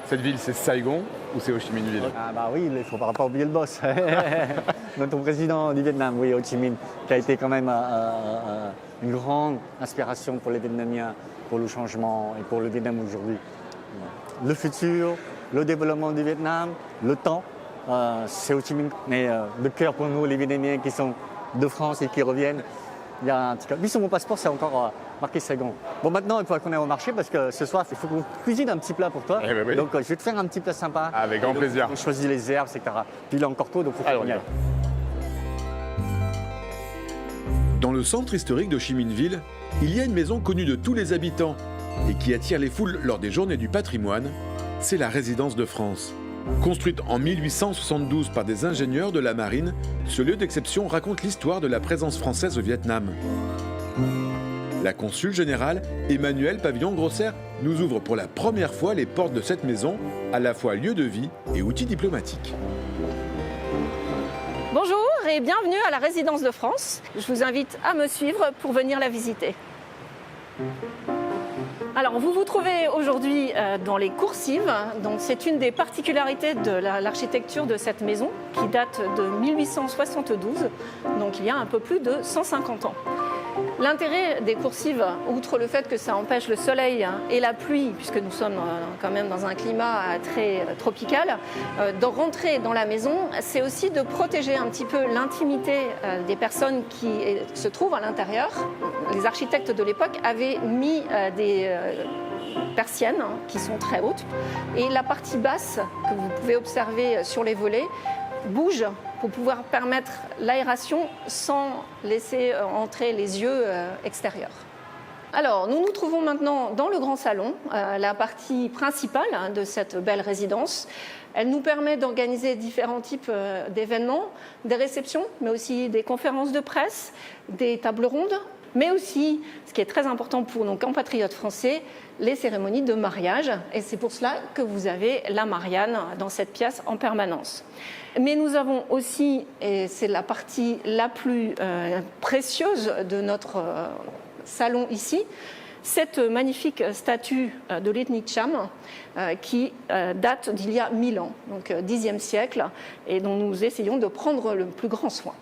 cette ville, c'est Saigon ou c'est Ho Chi Minh ville? Oui, il ne faut pas oublier le boss. Notre président du Vietnam, oui, Ho Chi Minh, qui a été quand même une grande inspiration pour les Vietnamiens, pour le changement et pour le Vietnam aujourd'hui. Le futur, le développement du Vietnam, le temps, c'est Ho Chi Minh. Mais de cœur pour nous, les Vietnamiens qui sont de France et qui reviennent, il y a un petit cas. Lui, sur mon passeport, c'est encore marqué Saigon. Bon, maintenant, il faudra qu'on aille au marché parce que ce soir, il faut qu'on cuisine un petit plat pour toi. Oui. Donc, je vais te faire un petit plat sympa. Avec grand plaisir. On choisit les herbes, etc. Puis il est encore tôt, donc il faut qu'on y aille. Dans le centre historique de Ho Chi Minh Ville, il y a une maison connue de tous les habitants et qui attire les foules lors des journées du patrimoine. C'est la résidence de France. Construite en 1872 par des ingénieurs de la marine, ce lieu d'exception raconte l'histoire de la présence française au Vietnam. La consul générale, Emmanuelle Pavillon-Grosser, nous ouvre pour la première fois les portes de cette maison, à la fois lieu de vie et outil diplomatique. Bonjour et bienvenue à la résidence de France. Je vous invite à me suivre pour venir la visiter. Alors, vous vous trouvez aujourd'hui dans les coursives. Donc, c'est une des particularités de l'architecture de cette maison qui date de 1872, donc il y a un peu plus de 150 ans. L'intérêt des coursives, outre le fait que ça empêche le soleil et la pluie, puisque nous sommes quand même dans un climat très tropical, de rentrer dans la maison, c'est aussi de protéger un petit peu l'intimité des personnes qui se trouvent à l'intérieur. Les architectes de l'époque avaient mis des persiennes qui sont très hautes et la partie basse que vous pouvez observer sur les volets bouge pour pouvoir permettre l'aération sans laisser entrer les yeux extérieurs. Alors, nous nous trouvons maintenant dans le grand salon, la partie principale de cette belle résidence. Elle nous permet d'organiser différents types d'événements, des réceptions, mais aussi des conférences de presse, des tables rondes, mais aussi, ce qui est très important pour nos compatriotes français, les cérémonies de mariage. Et c'est pour cela que vous avez la Marianne dans cette pièce en permanence. Mais nous avons aussi, et c'est la partie la plus précieuse de notre salon ici, cette magnifique statue de l'ethnie Cham qui date d'il y a 1000 ans, donc 10e siècle, et dont nous essayons de prendre le plus grand soin.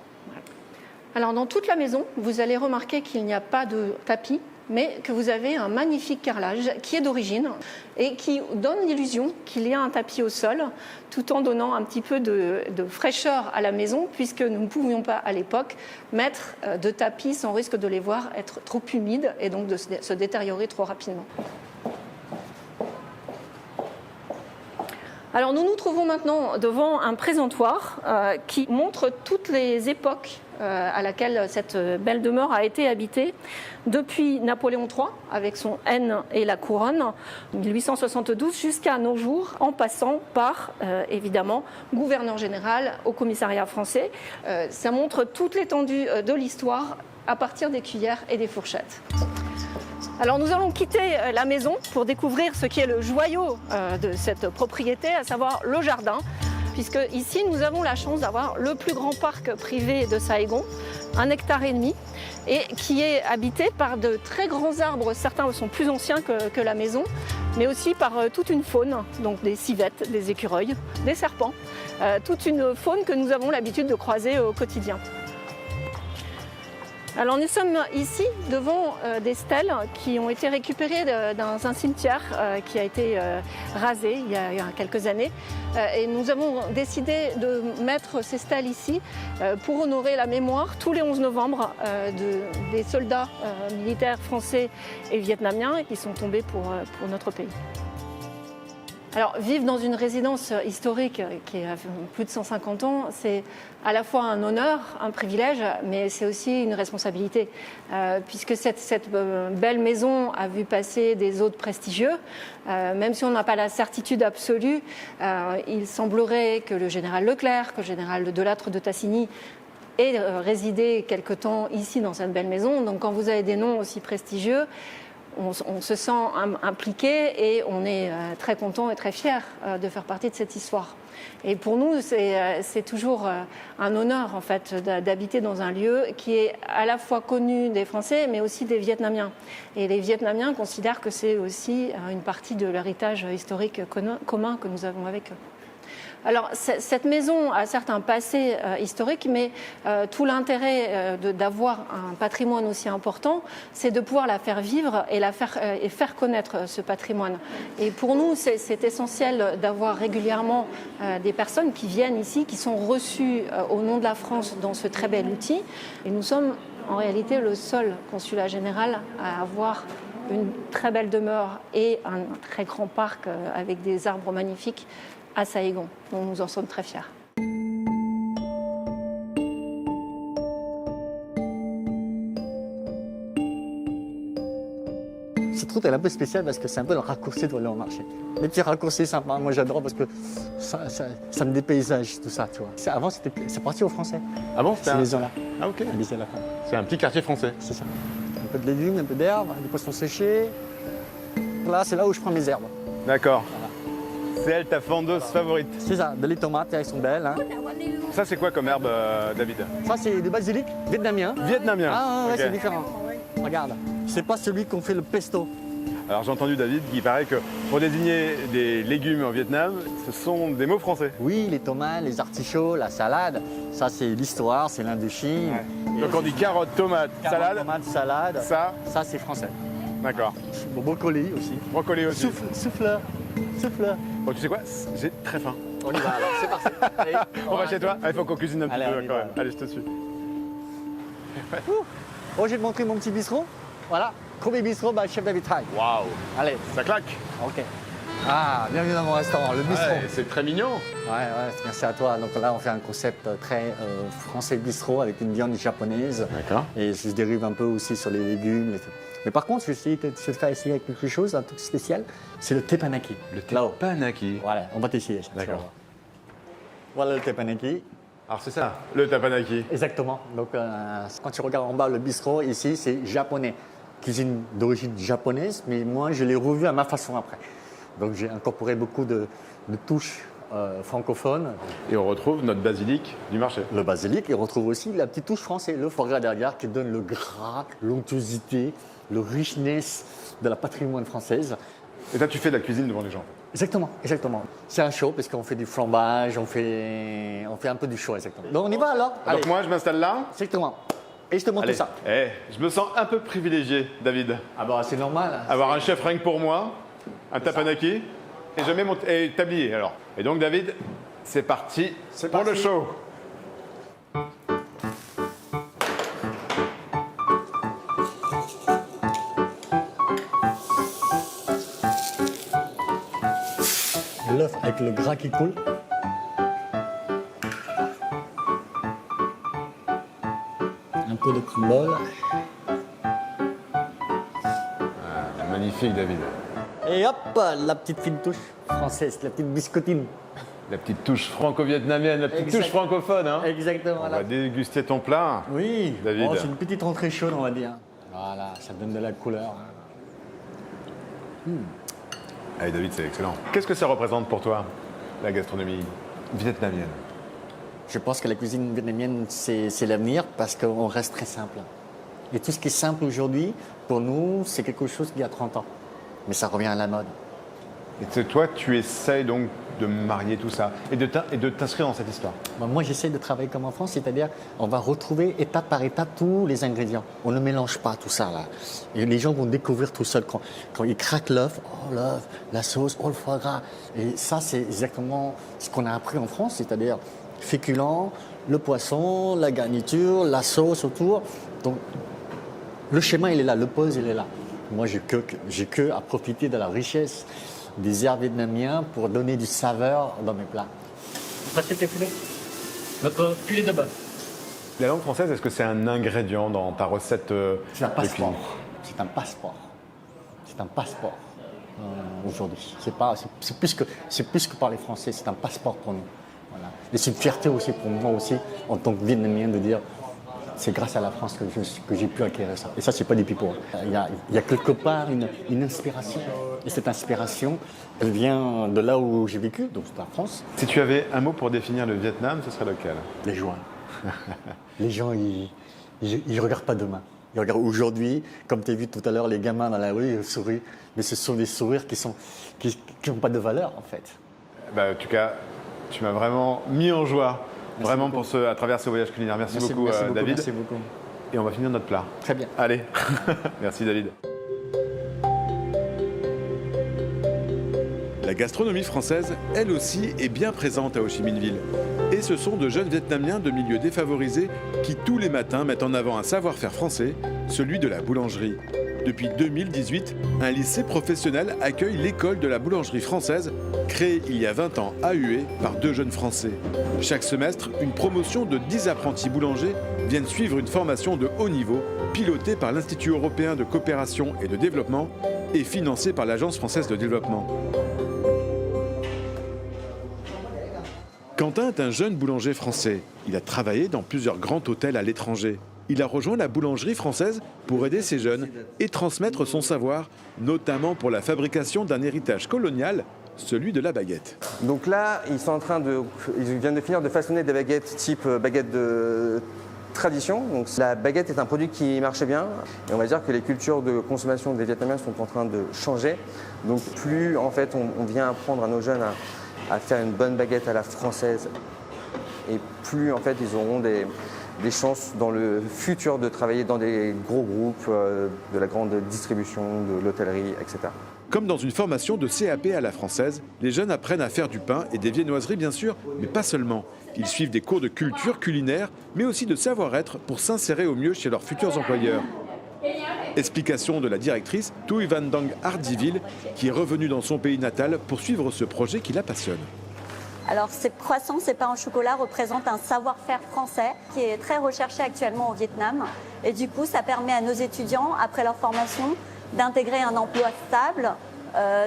Alors dans toute la maison, vous allez remarquer qu'il n'y a pas de tapis, mais que vous avez un magnifique carrelage qui est d'origine et qui donne l'illusion qu'il y a un tapis au sol, tout en donnant un petit peu de fraîcheur à la maison, puisque nous ne pouvions pas à l'époque mettre de tapis sans risque de les voir être trop humides et donc de se détériorer trop rapidement. Alors nous nous trouvons maintenant devant un présentoir qui montre toutes les époques à laquelle cette belle demeure a été habitée, depuis Napoléon III avec son N et la couronne, 1872 jusqu'à nos jours, en passant par évidemment gouverneur général au commissariat français. Ça montre toute l'étendue de l'histoire à partir des cuillères et des fourchettes. Alors nous allons quitter la maison pour découvrir ce qui est le joyau de cette propriété, à savoir le jardin, puisque ici nous avons la chance d'avoir le plus grand parc privé de Saigon, 1,5 hectare, et qui est habité par de très grands arbres. Certains sont plus anciens que la maison, mais aussi par toute une faune, donc des civettes, des écureuils, des serpents, toute une faune que nous avons l'habitude de croiser au quotidien. Alors nous sommes ici devant des stèles qui ont été récupérées dans un cimetière qui a été rasé il y a quelques années. Et nous avons décidé de mettre ces stèles ici pour honorer la mémoire tous les 11 novembre des soldats militaires français et vietnamiens qui sont tombés pour notre pays. Alors, vivre dans une résidence historique qui a plus de 150 ans, c'est à la fois un honneur, un privilège, mais c'est aussi une responsabilité, puisque cette belle maison a vu passer des hôtes prestigieux. Même si on n'a pas la certitude absolue, il semblerait que le général Leclerc, que le général Delattre de Tassigny ait résidé quelque temps ici dans cette belle maison. Donc, quand vous avez des noms aussi prestigieux, on se sent impliqué et on est très content et très fier de faire partie de cette histoire. Et pour nous, c'est toujours un honneur en fait d'habiter dans un lieu qui est à la fois connu des Français mais aussi des Vietnamiens. Et les Vietnamiens considèrent que c'est aussi une partie de l'héritage historique commun que nous avons avec eux. Alors, cette maison a certes un passé historique, mais tout l'intérêt d'avoir un patrimoine aussi important, c'est de pouvoir la faire vivre et faire connaître ce patrimoine. Et pour nous, c'est essentiel d'avoir régulièrement des personnes qui viennent ici, qui sont reçues au nom de la France dans ce très bel outil. Et nous sommes en réalité le seul consulat général à avoir une très belle demeure et un très grand parc avec des arbres magnifiques à Saigon, dont nous en sommes très fiers. Cette route elle est un peu spéciale parce que c'est un peu le raccourci de aller au marché. Les petits raccourcis sympas, moi j'adore parce que ça me dépaysage tout ça, tu vois. Avant c'est parti aux Français. Ah bon, ces maisons-là. Ah ok. La C'est un petit quartier français. C'est ça. Un peu de légumes, un peu d'herbes, des poissons séchés. Là, c'est là où je prends mes herbes. D'accord. Voilà. C'est elle ta vendeuse favorite. C'est ça, de les tomates, elles sont belles. Hein. Ça c'est quoi comme herbe, David? Ça c'est du basilic vietnamien. Vietnamien. Ah ouais, okay. C'est différent. Regarde, c'est pas celui qu'on fait le pesto. Alors j'ai entendu David qu'il paraît que pour désigner des légumes en Vietnam, ce sont des mots français. Oui, les tomates, les artichauts, la salade, ça c'est l'histoire, c'est l'Indochine. Ouais. Donc on dit carottes, tomates, salade. Tomates, salade. Ça c'est français. D'accord. Brocoli aussi. Brocoli aussi. Souffleur. Bon, tu sais quoi? J'ai très faim. On y va alors, c'est parti. Allez, on va chez toi? Il faut qu'on cuisine un petit peu quand même. Allez, je te suis. Oh, je vais te montrer mon petit bistrot. Voilà, Kobe Bistro by Chef David Thai. Waouh! Allez. Ça claque. Ok. Ah, bienvenue dans mon restaurant, le bistrot. Ouais, c'est très mignon. Ouais, merci à toi. Donc là, on fait un concept très français bistrot avec une viande japonaise. D'accord. Et je dérive un peu aussi sur les légumes. Mais par contre, je vais te faire essayer quelque chose, un truc spécial. C'est le teppanyaki. Le teppanyaki. Voilà, on va t'essayer. D'accord. Voilà le teppanyaki. Alors c'est ça, le tapanaki. Exactement. Donc quand tu regardes en bas le bistrot, ici c'est japonais. Cuisine d'origine japonaise, mais moi je l'ai revu à ma façon après. Donc j'ai incorporé beaucoup de touches francophones. Et on retrouve notre basilic du marché. Le basilic, et on retrouve aussi la petite touche française, le foie gras derrière qui donne le gras, l'onctuosité, le richness de la patrimoine française. Et là tu fais de la cuisine devant les gens. Exactement, exactement. C'est un show parce qu'on fait du flambage, on fait un peu du show, exactement. Donc on y va alors. Allez. Donc moi je m'installe là. Exactement. Et je te montre Allez. ça. Je me sens un peu privilégié, David. Ah bah c'est normal. Avoir un chef rien que pour moi, un tapanaki, et je mets mon tablier alors. Et donc David, c'est parti pour le show. L'œuf avec le gras qui coule. Un peu de crumble. Magnifique David. Et hop, la petite fine touche française, la petite biscottine. La petite touche franco-vietnamienne, la petite touche francophone. Hein. Exactement. On va déguster ton plat. Oui, David. c'est une petite entrée chaude, on va dire. Voilà, ça donne de la couleur. Allez David, c'est excellent. Qu'est-ce que ça représente pour toi, la gastronomie vietnamienne? Je pense que la cuisine vietnamienne, c'est l'avenir parce qu'on reste très simple. Et tout ce qui est simple aujourd'hui, pour nous, c'est quelque chose d'il y a 30 ans. Mais ça revient à la mode. Et toi, tu essayes donc de marier tout ça et de t'inscrire dans cette histoire. Moi, j'essaie de travailler comme en France, c'est-à-dire on va retrouver étape par étape tous les ingrédients. On ne mélange pas tout ça là. Et les gens vont découvrir tout seul quand ils craquent l'œuf, oh l'œuf, la sauce, oh le foie gras. Et ça, c'est exactement ce qu'on a appris en France, c'est-à-dire féculent, le poisson, la garniture, la sauce autour. Donc le schéma, il est là, le pose, il est là. Moi, j'ai que à profiter de la richesse des airs vietnamiens pour donner du saveur dans mes plats. Notre filet de bœuf. La langue française, est-ce que c'est un ingrédient dans ta recette C'est un passeport. de cuisine? C'est un passeport. C'est un passeport aujourd'hui. C'est plus que parler français, c'est un passeport pour nous. Voilà. Et c'est une fierté aussi pour moi aussi, en tant que Vietnamien, de dire c'est grâce à la France que j'ai pu acquérir ça. Et ça, c'est pas des pipeaux. Il y a quelque part une inspiration. Et cette inspiration, elle vient de là où j'ai vécu, donc c'est la France. Si tu avais un mot pour définir le Vietnam, ce serait lequel? Les joies. Les gens, ils regardent pas demain. Ils regardent aujourd'hui, comme tu as vu tout à l'heure, les gamins dans la rue, ils sourient. Mais ce sont des sourires qui n'ont pas de valeur, en fait. En tout cas, tu m'as vraiment mis en joie. Merci vraiment beaucoup. à travers ce voyage culinaire. Merci beaucoup, David. Merci beaucoup. Et on va finir notre plat. Très bien. Allez, merci David. La gastronomie française, elle aussi, est bien présente à Ho Chi Minh Ville. Et ce sont de jeunes Vietnamiens de milieux défavorisés qui, tous les matins, mettent en avant un savoir-faire français, celui de la boulangerie. Depuis 2018, un lycée professionnel accueille l'école de la boulangerie française, créée il y a 20 ans à Hue par 2 jeunes Français. Chaque semestre, une promotion de 10 apprentis boulangers viennent suivre une formation de haut niveau, pilotée par l'Institut européen de coopération et de développement et financée par l'Agence française de développement. Quentin est un jeune boulanger français. Il a travaillé dans plusieurs grands hôtels à l'étranger. Il a rejoint la boulangerie française pour aider ces jeunes et transmettre son savoir, notamment pour la fabrication d'un héritage colonial, celui de la baguette. Donc là, ils viennent de finir de façonner des baguettes type baguette de tradition. Donc la baguette est un produit qui marche bien et on va dire que les cultures de consommation des Vietnamiens sont en train de changer. Donc plus en fait on vient apprendre à nos jeunes à faire une bonne baguette à la française et plus en fait ils auront des chances dans le futur de travailler dans des gros groupes, de la grande distribution, de l'hôtellerie, etc. Comme dans une formation de CAP à la française, les jeunes apprennent à faire du pain et des viennoiseries bien sûr, mais pas seulement. Ils suivent des cours de culture culinaire, mais aussi de savoir-être pour s'insérer au mieux chez leurs futurs employeurs. Explication de la directrice Thuy Van Dang Hardiville, qui est revenue dans son pays natal pour suivre ce projet qui la passionne. Alors ces croissants, ces pains au chocolat représentent un savoir-faire français qui est très recherché actuellement au Vietnam. Et du coup, ça permet à nos étudiants, après leur formation, d'intégrer un emploi stable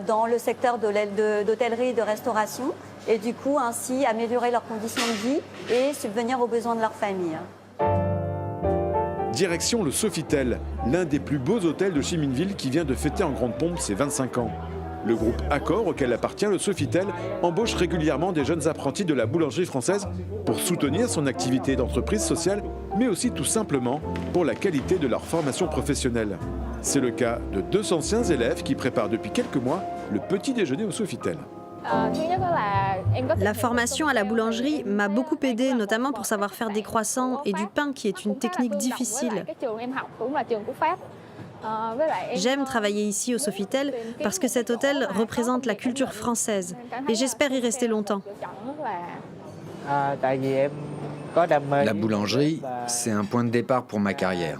dans le secteur d'hôtellerie et de restauration et du coup ainsi améliorer leurs conditions de vie et subvenir aux besoins de leur famille. Direction le Sofitel, l'un des plus beaux hôtels de Chiminville qui vient de fêter en grande pompe ses 25 ans. Le groupe Accor, auquel appartient le Sofitel, embauche régulièrement des jeunes apprentis de la boulangerie française pour soutenir son activité d'entreprise sociale, mais aussi tout simplement pour la qualité de leur formation professionnelle. C'est le cas de 2 anciens élèves qui préparent depuis quelques mois le petit déjeuner au Sofitel. La formation à la boulangerie m'a beaucoup aidée, notamment pour savoir faire des croissants et du pain, qui est une technique difficile. J'aime travailler ici au Sofitel parce que cet hôtel représente la culture française et j'espère y rester longtemps. La boulangerie, c'est un point de départ pour ma carrière.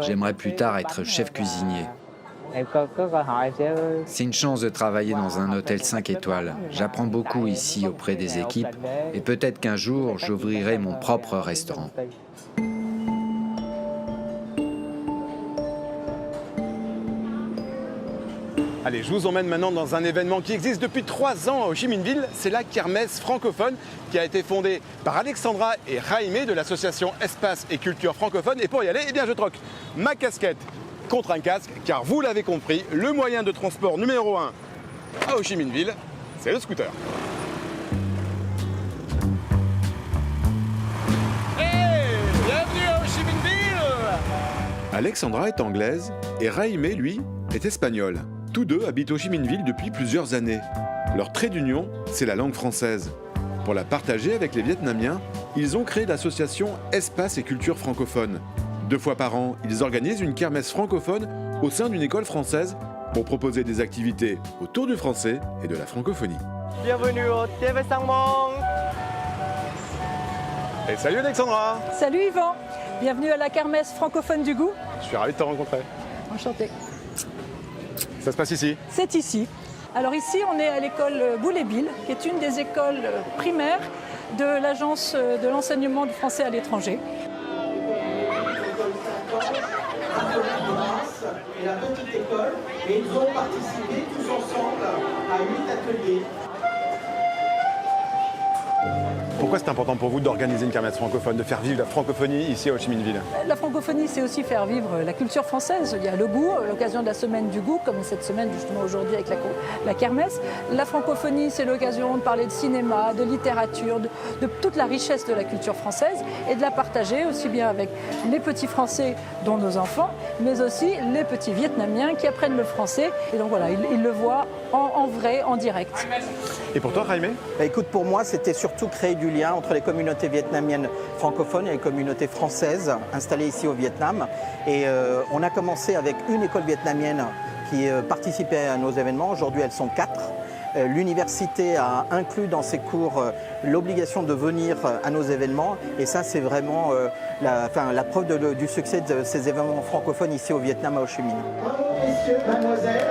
J'aimerais plus tard être chef cuisinier. C'est une chance de travailler dans un hôtel 5 étoiles. J'apprends beaucoup ici auprès des équipes et peut-être qu'un jour, j'ouvrirai mon propre restaurant. Allez, je vous emmène maintenant dans un événement qui existe depuis 3 ans au Chiminville. C'est la Kermesse francophone qui a été fondée par Alexandra et Jaime de l'association Espace et Culture francophone. Et pour y aller, eh bien, je troque ma casquette contre un casque, car vous l'avez compris, le moyen de transport numéro 1 à Ho Chi Minh Ville, c'est le scooter. Hey, bienvenue à Ho Chi Minh Ville. Alexandra est anglaise et Jaime, lui, est espagnol. Tous deux habitent Ho Chi Minh Ville depuis plusieurs années. Leur trait d'union, c'est la langue française. Pour la partager avec les Vietnamiens, ils ont créé l'association Espace et Culture francophone. 2 fois par an, ils organisent une kermesse francophone au sein d'une école française pour proposer des activités autour du français et de la francophonie. Bienvenue au TV Sangmong. Et salut Alexandra. Salut Yvan. Bienvenue à la kermesse francophone du goût. Je suis ravi de te rencontrer. Enchanté. Ça se passe ici? C'est ici. Alors ici, on est à l'école Boulet-Bill, qui est une des écoles primaires de l'Agence de l'enseignement du français à l'étranger. Et la petite école, et ils ont participé tous ensemble à 8 ateliers. Pourquoi c'est important pour vous d'organiser une kermesse francophone, de faire vivre la francophonie ici à Ho Chi Minh Ville? La francophonie, c'est aussi faire vivre la culture française. Il y a le goût, l'occasion de la semaine du goût, comme cette semaine justement aujourd'hui avec la kermesse. La francophonie, c'est l'occasion de parler de cinéma, de littérature, de toute la richesse de la culture française et de la partager aussi bien avec les petits Français, dont nos enfants, mais aussi les petits Vietnamiens qui apprennent le français. Et donc voilà, ils le voient en vrai, en direct. Et pour toi, Jaime? Écoute, pour moi, c'était surtout créer du lien entre les communautés vietnamiennes francophones et les communautés françaises installées ici au Vietnam. Et on a commencé avec une école vietnamienne qui participait à nos événements. Aujourd'hui, elles sont 4. L'université a inclus dans ses cours l'obligation de venir à nos événements. Et ça, c'est vraiment la preuve du succès de ces événements francophones ici au Vietnam, à Ho Chi Minh. Messieurs, mademoiselles,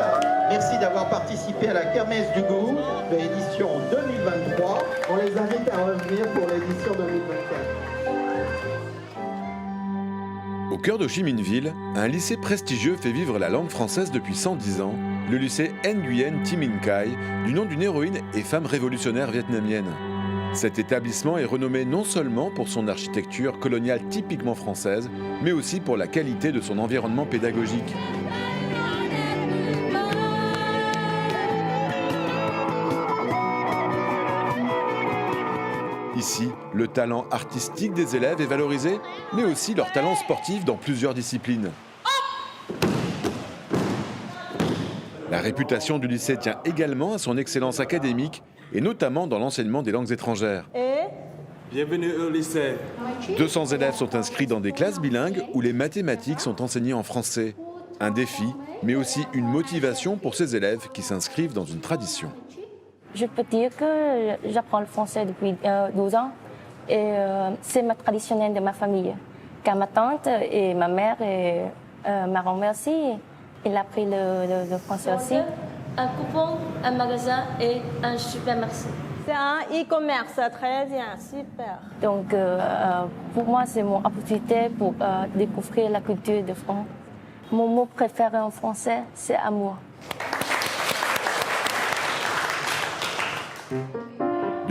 merci d'avoir participé à la Kermesse du goût de l'édition 2023. On les invite à revenir pour l'édition 2024. Au cœur d'Ho Chi Minh Ville, un lycée prestigieux fait vivre la langue française depuis 110 ans, le lycée Nguyen Thi Minh Khai, du nom d'une héroïne et femme révolutionnaire vietnamienne. Cet établissement est renommé non seulement pour son architecture coloniale typiquement française, mais aussi pour la qualité de son environnement pédagogique. Ici, le talent artistique des élèves est valorisé, mais aussi leur talent sportif dans plusieurs disciplines. La réputation du lycée tient également à son excellence académique, et notamment dans l'enseignement des langues étrangères. Bienvenue au lycée. 200 élèves sont inscrits dans des classes bilingues où les mathématiques sont enseignées en français. Un défi, mais aussi une motivation pour ces élèves qui s'inscrivent dans une tradition. Je peux dire que j'apprends le français depuis 12 ans et c'est ma traditionnelle de ma famille. Car ma tante et ma mère et ma grand-mère aussi, ils ont appris le français aussi. Un coupon, un magasin et un supermarché. C'est un e-commerce, très bien, super. Donc pour moi, c'est mon opportunité pour découvrir la culture de France. Mon mot préféré en français, c'est amour.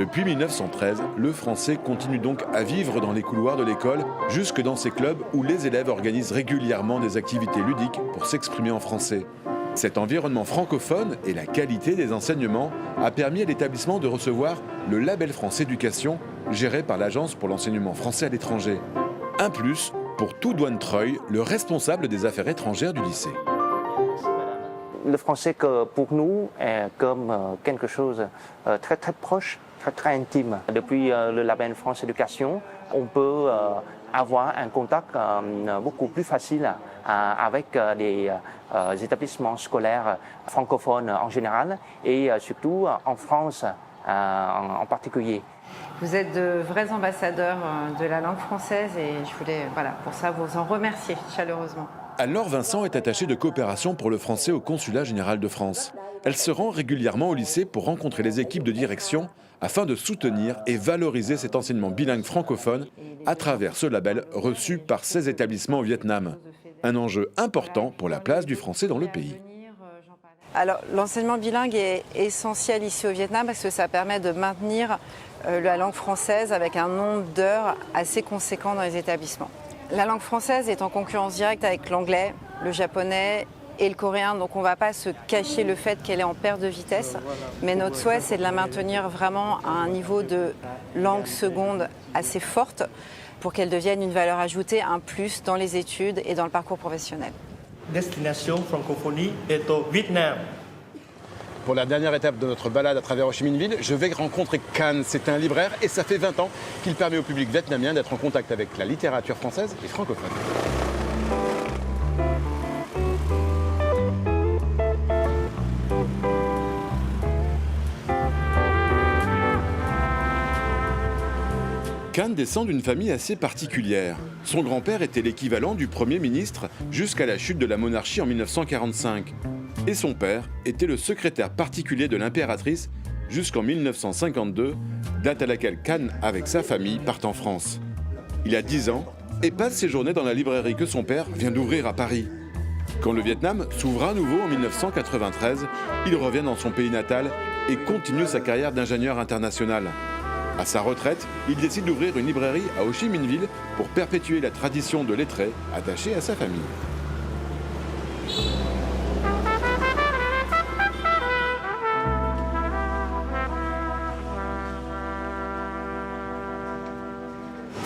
Depuis 1913, le français continue donc à vivre dans les couloirs de l'école, jusque dans ces clubs où les élèves organisent régulièrement des activités ludiques pour s'exprimer en français. Cet environnement francophone et la qualité des enseignements a permis à l'établissement de recevoir le label France Éducation, géré par l'Agence pour l'enseignement français à l'étranger. Un plus pour Tu Duan Treuil, le responsable des affaires étrangères du lycée. Le français que pour nous est comme quelque chose de très très proche, très intime. Depuis le label France Éducation, on peut avoir un contact beaucoup plus facile avec les établissements scolaires francophones en général et surtout en France en particulier. Vous êtes de vrais ambassadeurs de la langue française et je voulais pour ça vous en remercier chaleureusement. Anne-Laure Vincent est attachée de coopération pour le français au Consulat général de France. Elle se rend régulièrement au lycée pour rencontrer les équipes de direction afin de soutenir et valoriser cet enseignement bilingue francophone à travers ce label reçu par 16 établissements au Vietnam. Un enjeu important pour la place du français dans le pays. Alors, l'enseignement bilingue est essentiel ici au Vietnam parce que ça permet de maintenir la langue française avec un nombre d'heures assez conséquent dans les établissements. La langue française est en concurrence directe avec l'anglais, le japonais et le coréen, donc on ne va pas se cacher le fait qu'elle est en perte de vitesse, mais notre souhait c'est de la maintenir vraiment à un niveau de langue seconde assez forte pour qu'elle devienne une valeur ajoutée, un plus dans les études et dans le parcours professionnel. Destination francophonie est au Vietnam. Pour la dernière étape de notre balade à travers Ho Chi Minh Ville, je vais rencontrer Can. C'est un libraire et ça fait 20 ans qu'il permet au public vietnamien d'être en contact avec la littérature française et francophone. Can descend d'une famille assez particulière. Son grand-père était l'équivalent du Premier ministre jusqu'à la chute de la monarchie en 1945. Et son père était le secrétaire particulier de l'impératrice jusqu'en 1952, date à laquelle Can, avec sa famille, part en France. Il a 10 ans et passe ses journées dans la librairie que son père vient d'ouvrir à Paris. Quand le Vietnam s'ouvre à nouveau en 1993, il revient dans son pays natal et continue sa carrière d'ingénieur international. À sa retraite, il décide d'ouvrir une librairie à Ho Chi Minh Ville pour perpétuer la tradition de lettrés attachés à sa famille.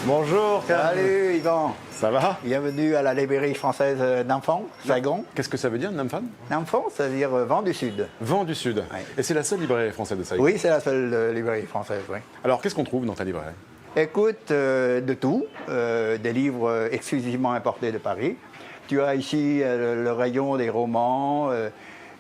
Bonjour. Salut Yvan. Ça va? Bienvenue à la librairie française Nam-Phan, Saigon. Qu'est-ce que ça veut dire, Nam-Phan? Nam-Phan, ça veut dire vent du Sud. Vent du Sud. Oui. Et c'est la seule librairie française de Saigon? Oui, c'est la seule librairie française, oui. Alors, qu'est-ce qu'on trouve dans ta librairie? Écoute, de tout. Des livres exclusivement importés de Paris. Tu as ici le rayon des romans,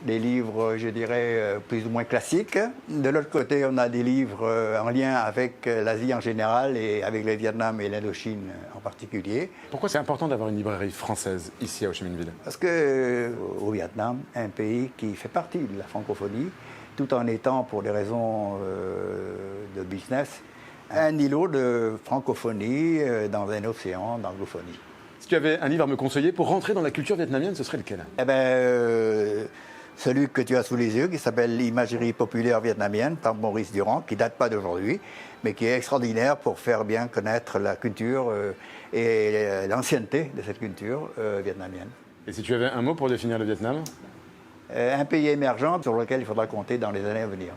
des livres, je dirais, plus ou moins classiques. De l'autre côté, on a des livres en lien avec l'Asie en général et avec le Vietnam et l'Indochine en particulier. Pourquoi c'est important d'avoir une librairie française ici à Ho Chi Minh Ville? Parce que au Vietnam, un pays qui fait partie de la francophonie, tout en étant, pour des raisons de business, un îlot de francophonie dans un océan d'anglophonie. Si tu avais un livre à me conseiller pour rentrer dans la culture vietnamienne, ce serait lequel? Eh bien, celui que tu as sous les yeux, qui s'appelle Imagerie populaire vietnamienne, par Maurice Durand, qui ne date pas d'aujourd'hui, mais qui est extraordinaire pour faire bien connaître la culture et l'ancienneté de cette culture vietnamienne. Et si tu avais un mot pour définir le Vietnam? Un pays émergent sur lequel il faudra compter dans les années à venir.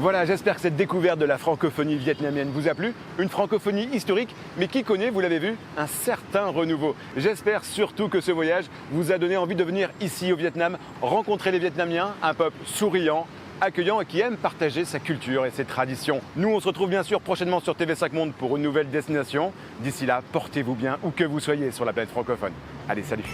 Voilà, j'espère que cette découverte de la francophonie vietnamienne vous a plu. Une francophonie historique, mais qui connaît, vous l'avez vu, un certain renouveau. J'espère surtout que ce voyage vous a donné envie de venir ici au Vietnam, rencontrer les Vietnamiens, un peuple souriant, accueillant et qui aime partager sa culture et ses traditions. Nous, on se retrouve bien sûr prochainement sur TV5 Monde pour une nouvelle destination. D'ici là, portez-vous bien où que vous soyez sur la planète francophone. Allez, salut!